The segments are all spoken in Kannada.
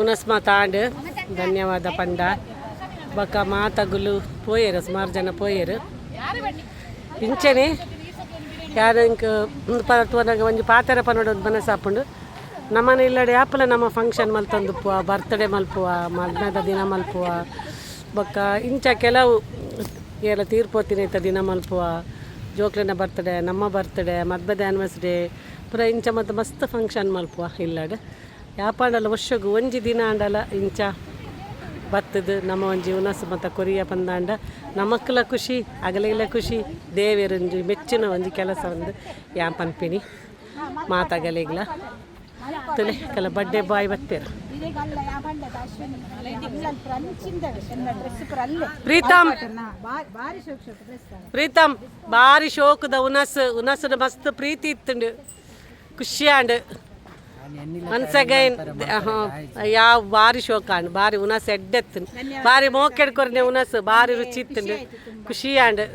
ಉನಸ್ ಮಾತಾಂಡ್ ಧನ್ಯವಾದ ಪಂಡ ಬೊಕ್ಕ ಮಾತಗುಲು ಪೋಯೆರು ಸುಮಾರು ಜನ ಪೋಯೆರು ಇಂಚನೆ ಯಾರಂಕ ಪರತ್ವನಾಗ ಒಂಜಿ ಪಾತೆರ ಪನೋಡೊಂದು ಮನಸ್ಸಾಪುಂಡು ನಮ್ಮನೆ ಇಲ್ಲಡೆ ಆಪಲ ನಮ್ಮ ಫಂಕ್ಷನ್ ಮಲ್ತಂದುಪ್ಪುವ ಬರ್ತ್ಡೇ ಮಲ್ಪುವ ಮದ್ಮೆದ ದಿನ ಮಲ್ಪುವ ಬೊಕ್ಕ ಇಂಚ ಕೆಲವು ಎಲ್ಲ ತೀರ್ಪೋತಿನೈತ ದಿನ ಮಲ್ಪುವ ಜೋಕ್ಲೆನ ಬರ್ತ್ಡೇ ನಮ್ಮ ಬರ್ತ್ಡೇ ಮದ್ಮೆದ ಆ್ಯನಿವರ್ಸರಿ ಪೂರ ಇಂಚ ಮತ್ತು ಮಸ್ತ್ ಫಂಕ್ಷನ್ ಮಲ್ಪುವ ಇಲ್ಲಡೆ ಯಾಪಾಂಡಲ ವರ್ಷಗೂ ಒಂಜಿ ದಿನ ಆಂಡಲ ಇಂಚ ಬತ್ತದು ನಮ್ಮ ಒಂಜಿ ಉನಸ್ ಮತ್ತು ಕೊರಿಯ ಪಂದಾಂಡ ನಮಕ್ಲ ಖುಷಿ ಅಗಲಿಲ್ಲ ಖುಷಿ ದೇವೇರಂಜಿ ಮೆಚ್ಚಿನ ಒಂಜಿ ಕೆಲಸ ಒಂದು ಪನ್ಪಿನಿ ಮಾತಾಗಲಿಗ್ಲ ತುಲೆ ಕಲ ಬರ್ಡೇ ಬಾಯ್ ಬತ್ತೇರು ಪ್ರೀತಮ್ ಪ್ರೀತಮ್ ಬಾರಿ ಶೋಕದ ಉನಸ್ದ ಮಸ್ತ್ ಪ್ರೀತಿ ಇತ್ತುಂಡು ಖುಷಿಯಾಂಡು ಒನ್ಸ್ ಅಗೈನ್ ಯಾವ ಬಾರಿ ಶೋಕಾಂಡು ಬಾರಿ ಉನಸ್ ಎಡ್ಡೆತ್ತು ಬಾರಿ ಮೋಕೆಡ್ಕೊರ್ನೆ ಉನಸ್ ಬಾರಿ ರುಚಿ ಇತ್ತುಂಡು ಖುಷಿಯಾಂಡು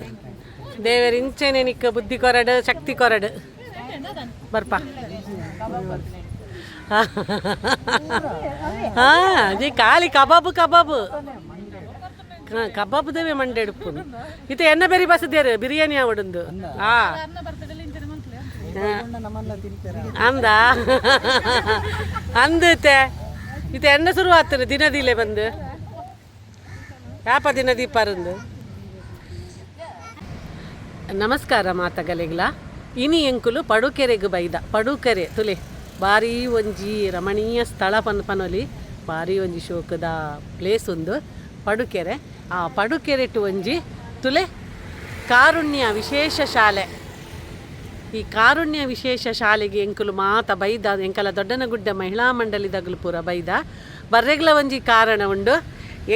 ದೇವರು ಇಂಚೆನೆ ನಿಕ್ಕ ಬುದ್ಧಿ ಕೊರಡು ಶಕ್ತಿ ಕೊರಡು ಬರ್ಪ ಜಿ ಖಾಲಿ ಕಬಾಬು ಕಬಾಬು ದೇವೆ ಮಂಡೆಡುಪ್ಪು ಇದು ಎನ್ನ ಬೇರೆ ಬಸದೇರು ಬಿರಿಯಾನಿ ಆವಡೊಂದು ಅಂದ ಅಂದತೆ ಇದು ಎನ್ನ ಶುರು ಆಗ್ತದೆ ದಿನದಿಲೆ ಬಂದು ಯಾಪ ದಿನ ದೀಪಾರಂದು ನಮಸ್ಕಾರ ಮಾತಗಲಿಗ್ಲ ಇನಿ ಎಂಕುಲು ಪಡುಕೆರೆಗೆ ಬೈದ ಪಡುಕೆರೆ ತುಲೆ ಬಾರಿ ಒಂಜಿ ರಮಣೀಯ ಸ್ಥಳ ಪನೊಲಿ ಬಾರಿ ಒಂಜಿ ಶೋಕದ ಪ್ಲೇಸ್ ಒಂದು ಪಡುಕೆರೆ ಆ ಪಡುಕೆರೆ ಟು ಒಂಜಿ ತುಲೆ ಕಾರುಣ್ಯ ವಿಶೇಷ ಶಾಲೆ ಈ ಕಾರುಣ್ಯ ವಿಶೇಷ ಶಾಲೆಗೆ ಎಂಕುಲು ಮಾತ ಬೈದ ಎಂಕಲ ದೊಡ್ಡನಗುಡ್ಡ ಮಹಿಳಾ ಮಂಡಳಿದಾಗಲು ಪೂರ ಬೈದ ಬರ್ರೆಗ್ಲ ಒಂಜಿ ಕಾರಣ ಉಂಡು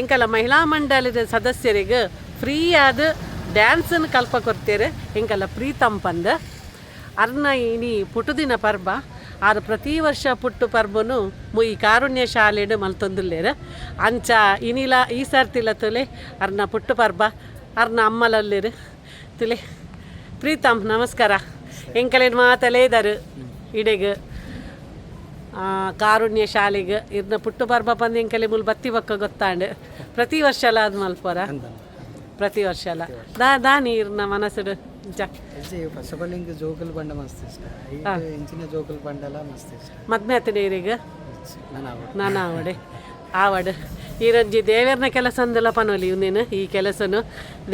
ಎಂಕಲ ಮಹಿಳಾ ಮಂಡಳಿದ ಸದಸ್ಯರಿಗೆ ಫ್ರೀ ಆದ ಡ್ಯಾನ್ಸನ್ನು ಕಲ್ಪ ಕೊಡ್ತೇರೆ ಎಂಕಲ ಪ್ರೀತಮ್ ಪಂದ್ ಅರ್ನ ಇನಿ ಪುಟುದಿನ ಪರ್ಬ ಆರು ಪ್ರತಿ ವರ್ಷ ಪುಟ್ಟು ಪರ್ಬನು ಈ ಕಾರುಣ್ಯ ಶಾಲೆಡು ಮಲ್ತೊಂದುಲ್ಲೇರು ಅಂಚ ಇನಿಲ ಈ ಸರ್ತಿಲ ತುಲೆ ಅರ್ನ ಪುಟ್ಟು ಪರ್ಬ ಅರ್ನ ಅಮ್ಮಲಲ್ಲೇರು ತುಲೆ ಪ್ರೀತಮ್ ನಮಸ್ಕಾರ ಎಂಕಲೇನು ಮಾತಲೇ ಇದ್ದಾರೆ ಇಡೆಗೆ ಕಾರುಣ್ಯ ಶಾಲೆಗೆ ಇರ್ನ ಪುಟ್ಟು ಪರ್ಬ ಬಂದು ಎಂಕಲೆ ಮುಲ್ ಬತ್ತಿ ಬಕ್ಕ ಗೊತ್ತಾಂಡು ಪ್ರತಿ ವರ್ಷ ಅಲ್ಲ ಅದು ಮಲ್ಪರ ಪ್ರತಿ ವರ್ಷ ಅಲ್ಲ ದಾನಿ ಇರ್ನ ಮನಸ್ಸು ಫಸ್ಟ್ ಆಫ್ ಆಲ್ ಇಂಗೆ ಜೋಕಲ್ ಬಂಡ ಮಸ್ತ್ ಇಷ್ಟ ಇಂಚಿನ ಜೋಕಲ್ ಬಂಡಲ ಮಸ್ತ್ ಇಷ್ಟ ಮದ್ಮೆ ಆತನೇ ಈಗ ನಾನು ಆವಡೆ ಈರಂಜಿ ದೇವೇರ್ನ ಕೆಲಸ ಅಂದಲ್ಲ ಪನೋಲಿ ಇವನೇನು ಈ ಕೆಲಸನು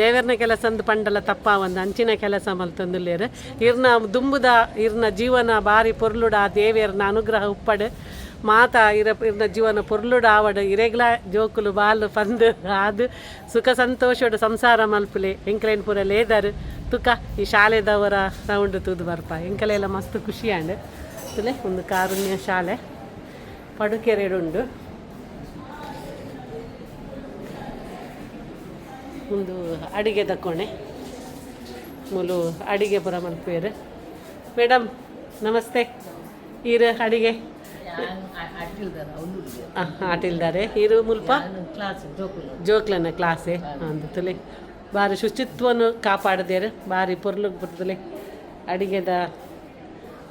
ದೇವೇರ್ನ ಕೆಲಸ ಅಂದು ಪಂಡಲ ತಪ್ಪ ಒಂದು ಅಂಚಿನ ಕೆಲಸ ಮಲ್ತಂದುಲ್ಲೇರು ಇರ್ನ ದುಂಬುದ ಇರ್ನ ಜೀವನ ಬಾರಿ ಪೊರ್ಲುಡ ಆ ದೇವೇರ್ನ ಅನುಗ್ರಹ ಉಪ್ಪಡು ಮಾತ ಇರ್ನ ಜೀವನ ಪೊರ್ಲುಡ ಆವಡು ಇರೆಗ್ಲ ಜೋಕುಲು ಬಾಲು ಪಂದು ಅದು ಸುಖ ಸಂತೋಷಡು ಸಂಸಾರ ಮಲ್ಪುಲೆ ಎಂಕಲೇನು ಪೂರ ಲೇದರು ತುಕ ಈ ಶಾಲೆದವರ ರೌಂಡ್ ತೂದು ಬರ್ಪ ಎಂಕಲೆಲ್ಲ ಮಸ್ತ್ ಖುಷಿಯಾಂಡು ತುಲೆ ಒಂದು ಕಾರುಣ್ಯ ಶಾಲೆ ಪಡುಕೆರೆಡುಂಡು ಒಂದು ಅಡಿಗೆ ತಕ್ಕೋಣೆ ಮುಲು ಅಡಿಗೆ ಪುರ ಮಲ್ಪೇರು ಮೇಡಮ್ ನಮಸ್ತೆ ಈರು ಅಡಿಗೆ ಆಟಿಲ್ದಾರೆ ಈರು ಮುಲ್ಪ ಜೋಕ್ಲನ ಕ್ಲಾಸೆ ಅಂದು ತುಲೆ ಬಾರಿ ಶುಚಿತ್ವನು ಕಾಪಾಡದೇರು ಬಾರಿ ಪೊರ್ಲು ಬಿಡ್ತಲೆ ಅಡಿಗೆದ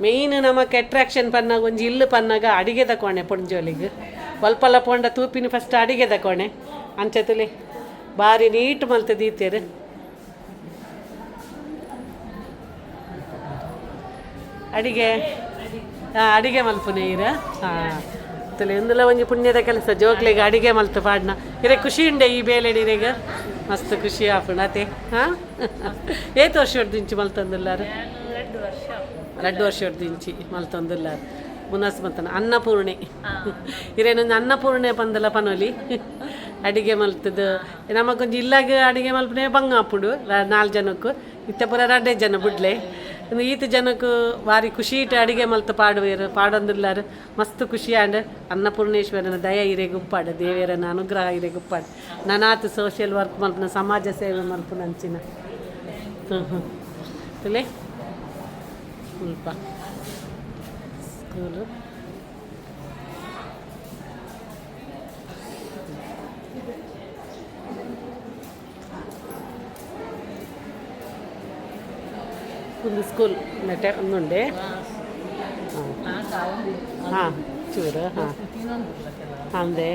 ಮೇಯ್ನ್ ನಮಕ್ಕೆ ಅಟ್ರಾಕ್ಷನ್ ಪನ್ನಾಗ ಒಂಜಿ ಇಲ್ಲು ಪನ್ನಾಗ ಅಡಿಗೆ ತಕೋಣೆ ಪೊಂಜೋಲಿಗೆ ಒಲ್ಪಲ್ಲ ಪೊಂಡ ತೂಪಿನ ಫಸ್ಟ್ ಅಡಿಗೆ ತಕೋಣೆ ಅಂಚತುಲೆ ಬಾರಿ ನೀಟ್ ಮಲ್ತದೀತೇರು ಅಡಿಗೆ ಮಲ್ಪುನೆ ಇರ ತುಲೆ ಒಂದಲ್ಲ ಒಂಜಿ ಪುಣ್ಯದ ಕೆಲಸ ಜೋಕ್ಲೆಗೆ ಅಡಿಗೆ ಮಲ್ತು ಪಾಡ್ನ ಇರೇ ಖುಷಿ ಉಂಡೆ ಈ ಬೇಲೆ ನೀರಿಗೆ ಮಸ್ತ್ ಖುಷಿ ಆಪುಂಡು ಅತೆ ಏತು ವರ್ಷ ಹೊಡ್ದಿಂಚಿ ಮಲ್ತಂದುಲ್ಲಾರು 2 ವರ್ಷ ಹೊಡ್ದಿಂಚಿ ಮಲ್ತಂದುಲ್ಲಾರು ಮುನಸ್ ಮತ್ತನ ಅನ್ನಪೂರ್ಣೆ ಇರೇನೊಂದು ಅನ್ನಪೂರ್ಣೆ ಪಂದಲ ಪನೋಲಿ ಅಡಿಗೆ ಮಲ್ತದ್ದು ನಮಗೊಂದು ಇಲ್ಲಾಗ ಅಡಿಗೆ ಮಲ್ಪನೆ ಬಂಗ ಆಪುಡು 4 ಜನಕ್ಕೂ ಇತ್ತೆ ಪೂರ 2 ಜನ ಬಿಡ್ಲೆ ಈತ ಜನಕ್ಕೂ ಭಾರಿ ಖುಷಿ ಇಟ್ಟು ಅಡಿಗೆ ಮಲ್ತು ಪಾಡುವೇರು ಪಾಡೊಂದುಲ್ಲಾರು ಮಸ್ತ್ ಖುಷಿಯಾಂಡು ಅನ್ನಪೂರ್ಣೇಶ್ವರನ ದಯ ಇರೆಗೆ ಉಪ್ಪಾಡು ದೇವೇರನ ಅನುಗ್ರಹ ಇರೆಗೆ ಉಪ್ಪಾಡು ನಾನಾತು ಸೋಷಿಯಲ್ ವರ್ಕ್ ಮಲ್ಪನ ಸಮಾಜ ಸೇವೆ ಮಲ್ಪು ನಂಚಿನ ತುಲೆ ಸ್ವಲ್ಪ ಸ್ಕೂಲು ಒಂದು ಸ್ಕೂಲ್ ನೆಟ್ಟೆ ಒಂದುಂಡೆ ಹಾಂ ಚೂರು ಹಾಂ ಅಂದೆ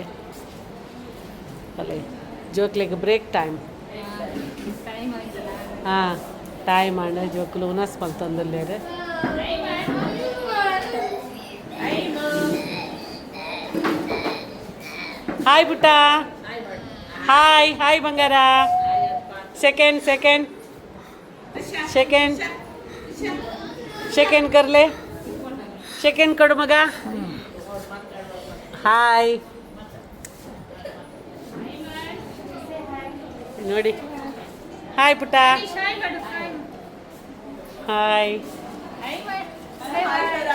ಅಲ್ಲೇ ಜೋಕ್ಲಿಗೆ ಬ್ರೇಕ್ ಟೈಮ್ ಹಾಂ ಟೈಮ್ ಆಂಡ ಜೋಕ್ಲು ಉನಸ್ ಪಲ್ತೊಂದುಲ್ಲೇರು ಹಾಯ್ ಪುಟ್ಟ ಹಾಯ್ ಹಾಯ್ ಬಂಗಾರ ಸೆಕೆಂಡ್ ಸೆಕೆಂಡ್ ಸೆಕೆಂಡ್ ಸೆಕೆಂಡ್ ಕರ್ಲೆ ಸೆಕೆಂಡ್ ಕೊಡು ಮಗ ಹಾಯ್ ನೋಡಿ ಹಾಯ್ ಪುಟ್ಟ ಹಾಯ್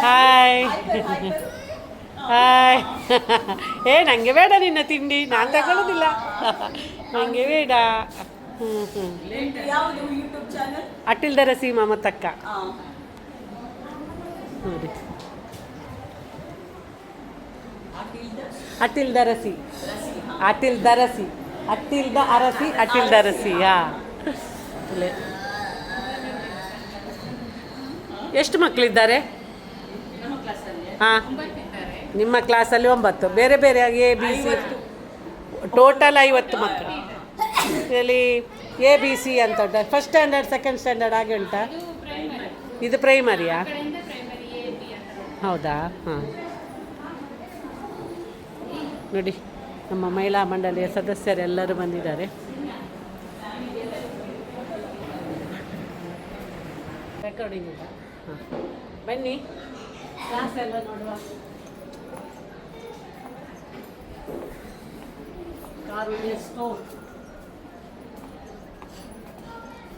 ಹಾಯ್ ಹಾಯ್ ಏ ನನಗೆ ಬೇಡ ನಿನ್ನ ತಿಂಡಿ ನಾನು ತಗೊಳ್ಳೋದಿಲ್ಲ ನನಗೆ ಬೇಡ ಅಟ್ಟಿಲ್ದ ರಸಿ ಮಮತಕ್ಕ ನೋಡಿ ಅಟ್ಟಿಲ್ದ ರಸಿ ಅಟ್ಟಿಲ್ದ ರಸಿ ಅಟ್ಟಿಲ್ದ ಅರಸಿ ಅಟ್ಟಿಲ್ದ ರಸಿ ಎಷ್ಟು ಮಕ್ಕಳಿದ್ದಾರೆ ಹಾಂ ನಿಮ್ಮ ಕ್ಲಾಸಲ್ಲಿ 9 ಬೇರೆ ಬೇರೆ ಎ ಬಿ ಸಿ ಟೋಟಲ್ 50 ಮಕ್ಕಳು ಇದರಲ್ಲಿ ಎ ಬಿ ಸಿ ಅಂತ ಉಂಟು ಫಸ್ಟ್ ಸ್ಟ್ಯಾಂಡರ್ಡ್ ಸೆಕೆಂಡ್ ಸ್ಟ್ಯಾಂಡರ್ಡ್ ಹಾಗೆ ಉಂಟಾ ಇದು ಪ್ರೈಮರಿಯಾ ಹೌದಾ ಹಾಂ ನೋಡಿ ನಮ್ಮ ಮಹಿಳಾ ಮಂಡಳಿಯ ಸದಸ್ಯರೆಲ್ಲರೂ ಬಂದಿದ್ದಾರೆ ರೆಕಾರ್ಡಿಂಗ್ ಇಲ್ಲ ಹಾಂ ಬನ್ನಿ ಕ್ಲಾಸ್ ಎಲ್ಲ ನೋಡುವ ಕಾರುಣ್ಯ ಸ್ಟೋರ್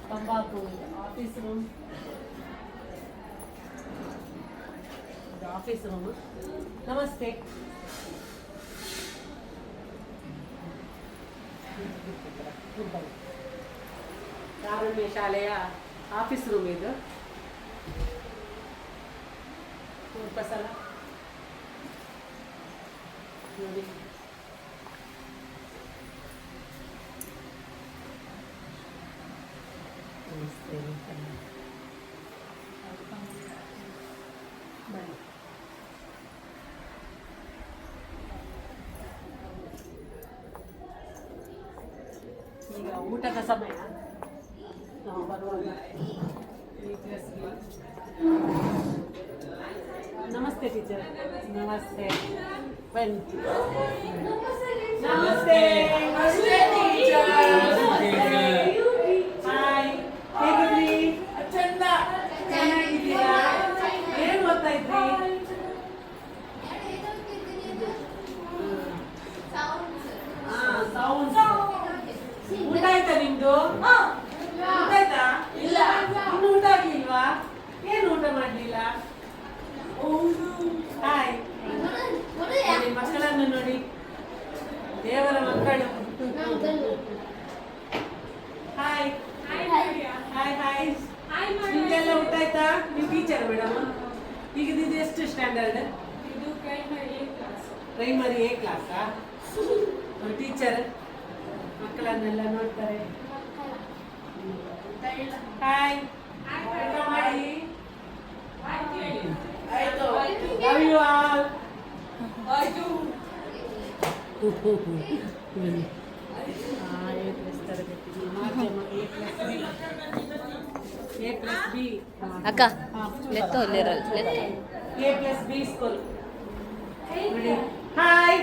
ತಂಬಾಕು ಆಫೀಸ್ ರೂಮ್ ಆಫೀಸ್ ರೂಮ್ ನಮಸ್ತೆ ಕಾರುಣ್ಯ ಶಾಲೆಯ ಆಫೀಸ್ ರೂಮ್ ಇದು ಸಲ ನೋಡಿ ನಮಸ್ತೆ ಬನ್ನಿ ಈಗ ಊಟದ ಸಮಯ ನಾವು ಬರುವಾಗ ನಮಸ್ತೆ ಟೀಚರ್ ನಮಸ್ತೆ ಬನ್ನಿ ನಮಸ್ತೆ ಹಾಯ್ ಹೇಗಿದ್ರಿ ಚೆನ್ನಾಗಿದ್ದೀರಾ ಏನು ಓದ್ತಾ ಇದ್ರಿ ಊಟ ಆಯ್ತಾ ನಿಮ್ದು ಊಟ ಆಯ್ತಾ ಇಲ್ಲ ಇನ್ನು ಊಟ ಆಗ್ಲಿಲ್ವಾ ಏನು ಊಟ ಮಾಡ್ಲಿಲ್ಲ ಹಾಯ್ ಮಕ್ಕಳನ್ನು ನೋಡಿ ದೇವರ ಮಕ್ಕಳು ಹಾಯ್ ಹಾಯ್ ಹಾಯ್ ನಿಮ್ಗೆಲ್ಲ ಊಟ ಆಯ್ತಾ ನೀವು ಟೀಚರ್ ಮೇಡಮ್ ಈಗ ಇದು ಎಷ್ಟು ಸ್ಟ್ಯಾಂಡರ್ಡ್ ಪ್ರೈಮರಿ ಎ ಕ್ಲಾಸಾ ಟೀಚರ್ ಮಕ್ಕಳನ್ನೆಲ್ಲ ನೋಡ್ತಾರೆ ಹಾಯ್ ಮಾಡಿ ಲವ್ ಯು ಆಲ್ ಅಕ್ಕ ಲೆಕ್ಕ A plus B school hi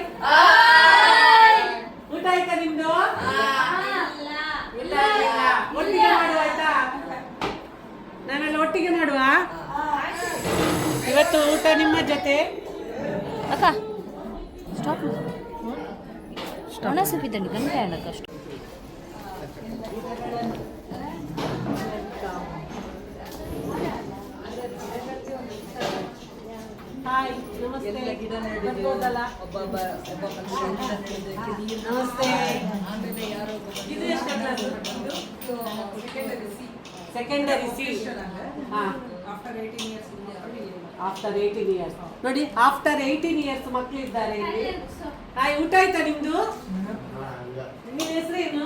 ಊಟ ಆಯ್ತಾ ನಿಮ್ದು ಇಲ್ಲ ಒಟ್ಟಿಗೆ ಮಾಡುವ ಆಯ್ತಾ ನಾವೆಲ್ಲ ಒಟ್ಟಿಗೆ ಮಾಡುವ ಇವತ್ತು ಊಟ ನಿಮ್ಮ ಜೊತೆ ಅಕ್ಕ ಸ್ಟಾಪ್ ಒಣ ಸೂಪಿದ್ದಂడి ಗಂಟೆ ಅಕ್ಕ ಅಷ್ಟು ಹಾಯ್ ನಮಸ್ತೆ ಬರ್ಬೋದಲ್ಲ ನಮಸ್ತೆ ಇದು ಎಷ್ಟು ಕ್ಲಾಸ್ ಸೆಕೆಂಡರಿ ಸಿ ಹಾಂ ಆಫ್ಟರ್ 18 ಇಯರ್ಸ್ ನೋಡಿ ಆಫ್ಟರ್ 18 ಇಯರ್ಸ್ ಮಕ್ಕಳಿದ್ದಾರೆ ಇಲ್ಲಿ ಹಾಯ್ ಊಟ ಆಯ್ತಾ ನಿಮ್ದು ನಿಮ್ಮ ಹೆಸರೇನು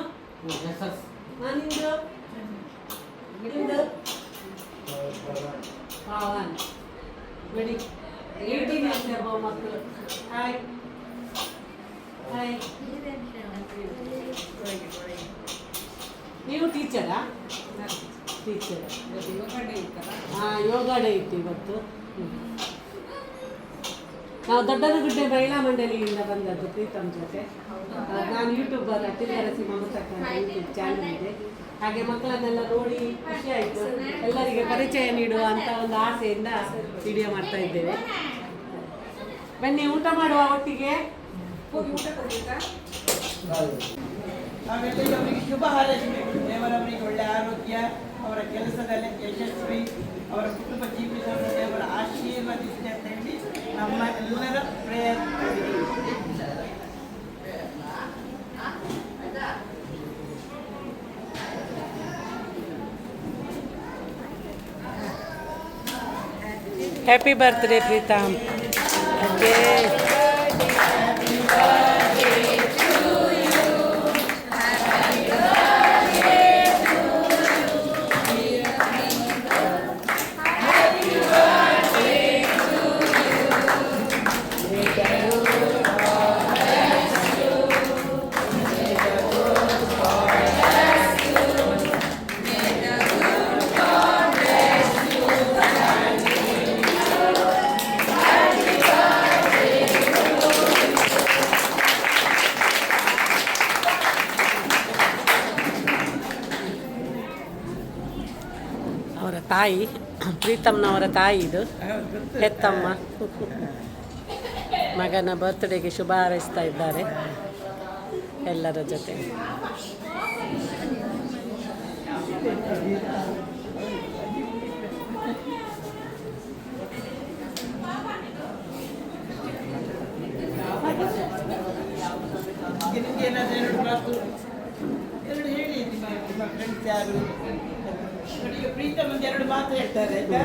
ನಿಮ್ದು ನಿಮ್ದು ಪಾವನ್ ನೋಡಿ 18 years above ಮಕ್ಕಳು. Hi hi. ನೀವು ಟೀಚರಾ? ಟೀಚರ್. ಹಾಂ, ಯೋಗ ಡೇ ಇತ್ತು ಇವತ್ತು. ನಾವು ದೊಡ್ಡನಗುಡ್ಡೆ ಮಹಿಳಾ ಮಂಡಳಿಯಿಂದ ಬಂದದ್ದು ಪ್ರೀತಮ್ ಜೊತೆ. ನಾನು ಯೂಟ್ಯೂಬರ್ ತಿರುಗರಸಿ ಮಮತಕ್ಕ ಯೂಟ್ಯೂಬ್ ಚಾನಲ್ ಇದೆ. ಹಾಗೆ ಮಕ್ಕಳನ್ನೆಲ್ಲ ನೋಡಿ ಖುಷಿ ಆಯಿತು. ಎಲ್ಲರಿಗೆ ಪರಿಚಯ ನೀಡುವ ಅಂತ ಒಂದು ಆಸೆಯಿಂದ ವಿಡಿಯೋ ಮಾಡ್ತಾ ಇದ್ದೇವೆ. ಬನ್ನಿ ಊಟ ಮಾಡುವ ಒಟ್ಟಿಗೆ. ನಾವೆಲ್ಲ ಅವರಿಗೆ ಶುಭ ಹಾರೈಸಬೇಕು. ದೇವರವರಿಗೆ ಒಳ್ಳೆ ಆರೋಗ್ಯ, ಅವರ ಕೆಲಸದಲ್ಲಿ ಯಶಸ್ವಿ, ಅವರ ಕುಟುಂಬ ಜೀವಿತವನ್ನು ದೇವರ ಆಶೀರ್ವದಿಸಿದೆ ಅಂತ ಹೇಳಿ ನಮ್ಮ ಎಲ್ಲರ ಪ್ರಯತ್ನ. Happy birthday Preetham. ಓಕೆ. ಅವರ ತಾಯಿ, ಪ್ರೀತಮ್ನವರ ತಾಯಿ ಇದು, ಹೆತ್ತಮ್ಮ. ಮಗನ ಬರ್ತ್ಡೇಗೆ ಶುಭ ಹಾರೈಸ್ತಾ ಇದ್ದಾರೆ ಎಲ್ಲರ ಜೊತೆ. ನಿಮ್ಗೆ ಏನಾದರೂ ಎರಡು ಮಾತು ಎರಡು ಹೇಳಿ. ನಿಮ್ಮ ಫ್ರೆಂಡ್ಸ್ ಯಾರು ನೋಡಿ, ಈಗ ಪ್ರೀತಮ್ ಒಂದು ಎರಡು ಮಾತು ಹೇಳ್ತಾರೆ ಆಯ್ತಾ?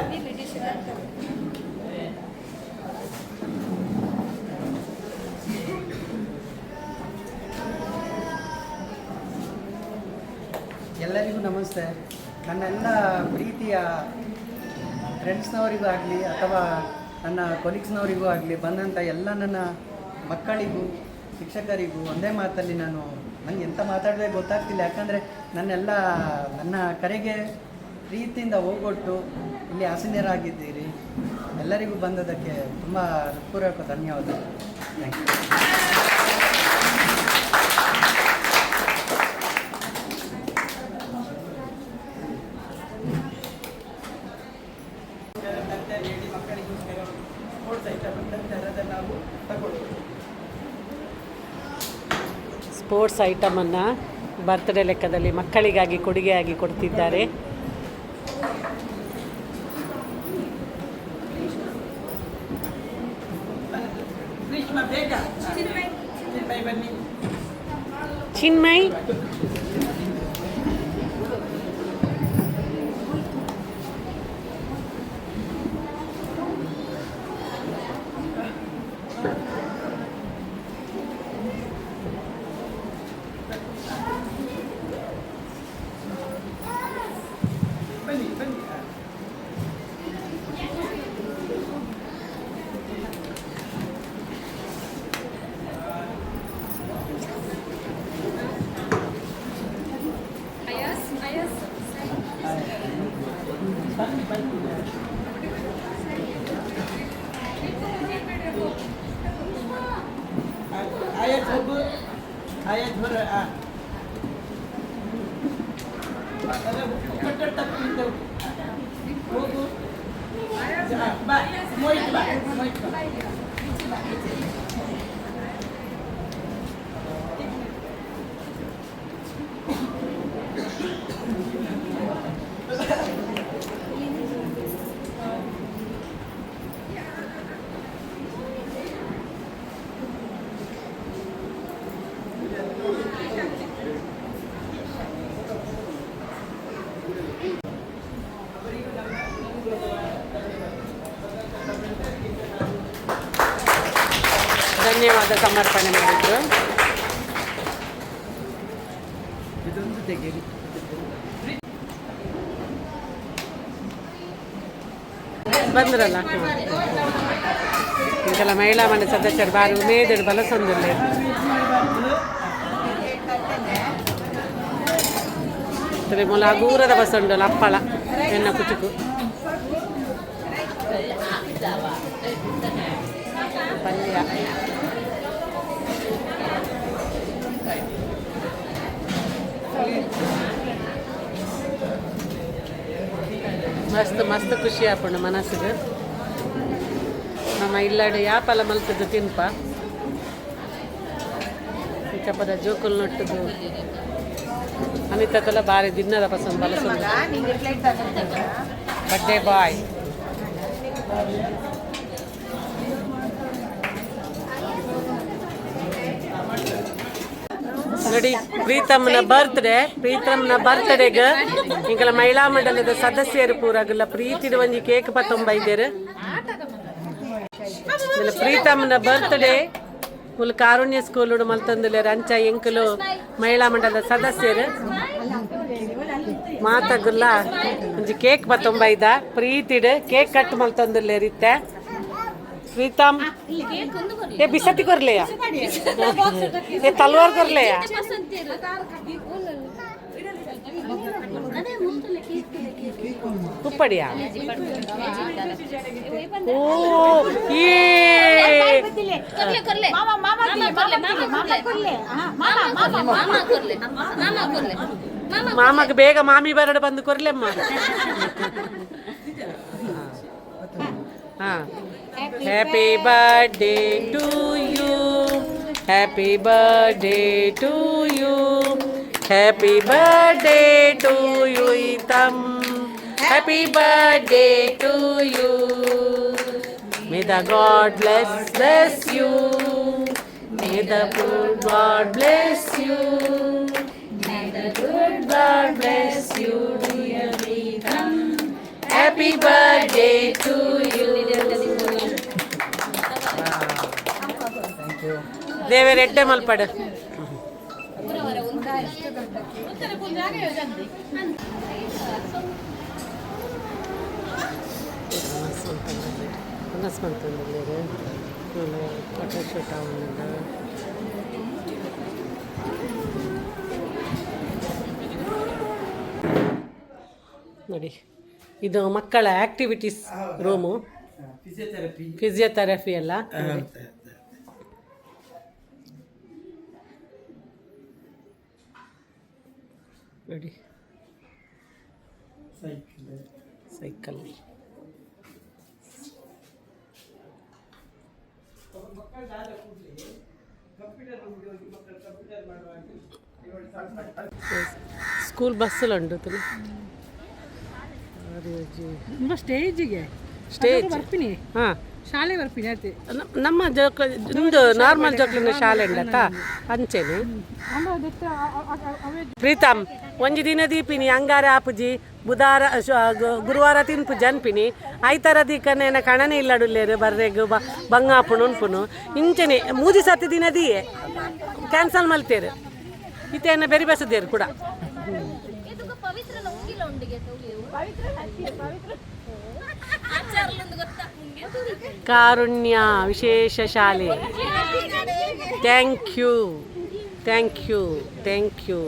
ಎಲ್ಲರಿಗೂ ನಮಸ್ತೆ. ನನ್ನೆಲ್ಲ ಪ್ರೀತಿಯ ಫ್ರೆಂಡ್ಸ್ನವರಿಗೂ ಆಗಲಿ ಅಥವಾ ನನ್ನ ಕೊಲೀಗ್ಸ್ನವರಿಗೂ ಆಗಲಿ, ಬಂದಂಥ ಎಲ್ಲ ನನ್ನ ಮಕ್ಕಳಿಗೂ ಶಿಕ್ಷಕರಿಗೂ ಒಂದೇ ಮಾತಲ್ಲಿ ನನಗೆ ಎಂತ ಮಾತಾಡಬೇಕು ಗೊತ್ತಾಗ್ತಿಲ್ಲ. ಯಾಕಂದರೆ ನನ್ನ ಕರೆಗೆ ಪ್ರೀತಿಯಿಂದ ಹೋಗೊಟ್ಟು ಇಲ್ಲಿ ಆಸೀನರಾಗಿದ್ದೀರಿ. ಎಲ್ಲರಿಗೂ ಬಂದದಕ್ಕೆ ತುಂಬ ಹೃತ್ಪೂರ್ವಕ ಧನ್ಯವಾದಗಳು. Thank you. ಅಂತ ಹೇಳಿ ಮಕ್ಕಳಿಗೋಸ್ಕರ ಸ್ಪೋರ್ಟ್ಸ್ ಐಟಮ್ ಥರದ ನಾವು ತಗೊಳ್ತೀವಿ. ಸ್ಪೋರ್ಟ್ಸ್ ಐಟಮನ್ನು ಬರ್ತ್ಡೇ ಲೆಕ್ಕದಲ್ಲಿ ಮಕ್ಕಳಿಗಾಗಿ ಕೊಡುಗೆಯಾಗಿ ಕೊಡ್ತಿದ್ದಾರೆ. ಗ್ರೀಷ್ಮ ಬೇಗ ಚಿನ್ಮಯ್ ಬನ್ನಿ. ಚಿನ್ಮಯ್, ಬನ್ನಿ ಬನ್ನಿ. आयत होगु आयत भर अरे कट्टर तक पीते होगु बा मोइट बा ಧನ್ಯವಾದ ಸಮರ್ಪಣೆ ಮಾಡಿದ್ರು. ಇದೊಂದು ತೆಗೀರಿ. ಬಂದ್ರಲ್ಲ ಇಂಕಲ ಮಹಿಳಾ ಮಂಡಳಿ ಸದಸ್ಯರು ಬಾರಿ ಉಮೇದಡು ಬಲಸೊಂದಿಲ್ಲ ಮೂಲ ದೂರದ ಬಸ್ ಉಂಡಲ್ಲ ಅಪ್ಪಳ ಎನ್ನ ಕುಚುಕು ಪಲ್ಯ ಮಸ್ತ್ ಮಸ್ತ್ ಖುಷಿ ಆಪುಂಡು ಮನಸ್ಸಿಗೆ ನಮ್ಮ ಇಲ್ಲಾಡು ಯಾಪಲ ಮಲ್ತದ್ದು ತಿನ್ಪ ಚಪ್ಪದ ಜೋಕುಲ್ ನೊಟ್ಟದು ಅನಿತಲ್ಲ ಬಾರಿ ದಿನದ ಪಸಂದ್ ಬಲಸೊಂದು ಬರ್ಡೇ ಬಾಯ್ ನೋಡಿ ಪ್ರೀತಮ್ನ ಬರ್ತ್ಡೇಗೆ ಇಂಕಲ ಮಹಿಳಾ ಮಂಡಲದ ಸದಸ್ಯರು ಪೂರಾಗಲ್ಲ ಪ್ರೀತಿದ ಒಂಜಿ ಕೇಕ್ ಪತ್ತೊಂಬೈದೇರು ಪ್ರೀತಮ್ನ ಬರ್ತ್ಡೇ ಫುಲ್ ಕಾರುಣ್ಯ ಸ್ಕೂಲ್ ಮಲ್ತಂದುಲ್ಲೇರು ಅಂಚ ಎಂಕಲು ಮಹಿಳಾ ಮಂಡಲದ ಸದಸ್ಯರು ಮಾತಾಗುಲ್ಲ ಒಂಜಿ ಕೇಕ್ ಪತ್ತೊಂಬೈದ ಪ್ರೀತಿಡ್ ಕೇಕ್ ಕಟ್ ಮಲ್ತಂದುಲ್ಲೇರು ಇತ್ತೆ ಪ್ರೀತಮ್ ಏ ಬಿಸತಿ ಕೊರ್ಲೆಯಾ ಏ ತಲ್ವಾರ್ ಕೊರ್ಲೆಯಾ ಉಪ್ಪಡಿಯಾ ಓ ಮಾಮಗ್ ಬೇಗ ಮಾಮಿ ಬರಡು ಬಂದು ಕೊರ್ಲೆಮ್ಮ ಹಾ happy birthday to you happy birthday to you happy birthday to you ಈತಮ್ happy birthday to you may the god bless you may the good god bless you may the good god bless you dear ಈತಮ್ ಹ್ಯಾಪಿ ಬರ್ಡೇ ಟು ಯು ದೇವರ ಎಡ್ಡೆ ಮಲ್ಪಡ ಫೋಟೋ ಶೂಟ್ ನೋಡಿ ಇದು ಮಕ್ಕಳ ಆಕ್ಟಿವಿಟೀಸ್ ರೂಮು ಫಿಸಿಯೋಥೆರಪಿ ಎಲ್ಲ ನೋಡಿ ಸೈಕಲ್ ಸ್ಕೂಲ್ ಬಸ್ಸಲ್ಲುಂಟು ಸ್ಟೇಜಿಗೆ ಸ್ಟೇಜ್ ಬರ್ತೀನಿ ಹಾಂ ಶಾಲೆ ಬರ್ತೀನಿ ಆಯ್ತು ನಮ್ಮ ಜೋಕ್ಲ ನಿಮ್ಮದು ನಾರ್ಮಲ್ ಜೋಕ್ಲಿನ ಶಾಲೆ ಉಂಡತ್ತ ಅಂಚೆನೆ ಪ್ರೀತಮ್ ಒಂಜಿ ದಿನ ದೀಪಿನಿ ಅಂಗಾರೆ ಆಪುಜಿ ಬುಧವಾರ ಗುರುವಾರ ತಿನ್ಪುಜಿ ಅನ್ಪಿನಿ ಐತರ ದೀಕನೇನ ಕಣನೆ ಇಲ್ಲಡುಲ್ಲೇರು ಬರ್ರೆಗು ಬಂಗಾಪುಣು ಉನ್ಪುನು ಇಂಚನೆ ಮೂಜಿ ಸತಿ ದಿನ ದಿಯೆ ಕ್ಯಾನ್ಸಲ್ ಮಲ್ತೇರು ಇತ್ತೇನ ಬೆರಿ ಬಸದೇರು ಕೂಡ ಕಾರುಣ್ಯ ವಿಶೇಷ ಶಾಲೆ thank you thank you thank you